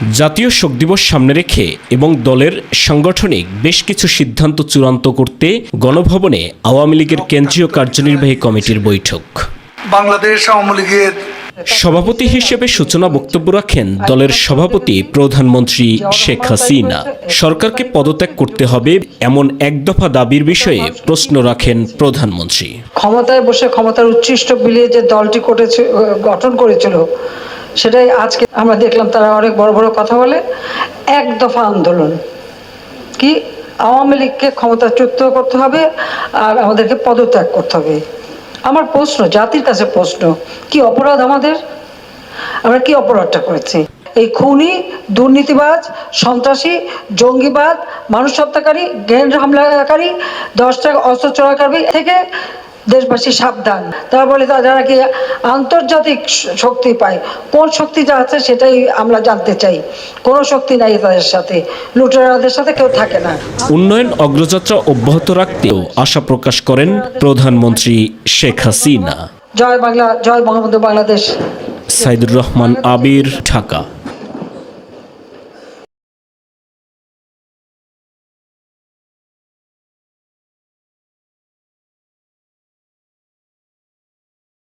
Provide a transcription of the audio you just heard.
জাতীয় শোক দিবস সামনে রেখে এবং দলের সাংগঠনিক বেশ কিছু সিদ্ধান্ত চূড়ান্ত করতে গণভবনে আওয়ামী লীগের কেন্দ্রীয় কার্যনির্বাহী কমিটির বৈঠক। বাংলাদেশ আওয়ামী লীগের সভাপতি হিসেবে সূচনা বক্তব্য রাখেন দলের সভাপতি প্রধানমন্ত্রী শেখ হাসিনা। সরকারকে পদত্যাগ করতে হবে এমন এক দফা দাবির বিষয়ে প্রশ্ন রাখেন প্রধানমন্ত্রী। ক্ষমতায় বসে ক্ষমতার উচ্ছিষ্ট বিলিয়ে যে দলটি গঠন করেছিল, সেটাই আজকে আমরা দেখলাম তারা অনেক বড় বড় কথা বলে। এক দফা আন্দোলন কি, আওয়ামী লীগকে ক্ষমতাচ্যুত করতে হবে আর আমাদেরকে পদত্যাগ করতে হবে। আমার প্রশ্ন, জাতির কাছে প্রশ্ন, কি অপরাধ আমাদের? আমরা কি অপরাধটা করেছি? এই খুনি, দুর্নীতিবাজ, সন্ত্রাসী, জঙ্গিবাদ, মানুষ হত্যাকারী, গ্রেনেড হামলাকারী, 10 টাকা অস্ত্র চোরাকারী থেকে দেশবাসী সাবধান। তারা বলে যারা কি আন্তর্জাতিক শক্তি পায়, কোন শক্তি যা আছে সেটাই আমরা জানতে চাই। কোনো শক্তি নাই তাদের সাথে, লুটেরাদের সাথে কেউ থাকে না। উন্নয়ন অগ্রযাত্রা অব্যাহত রাখতেও আশা প্রকাশ করেন প্রধানমন্ত্রী শেখ হাসিনা। জয় বাংলা, জয় বঙ্গবন্ধু বাংলাদেশ। সাইদুর রহমান আবির, ঢাকা।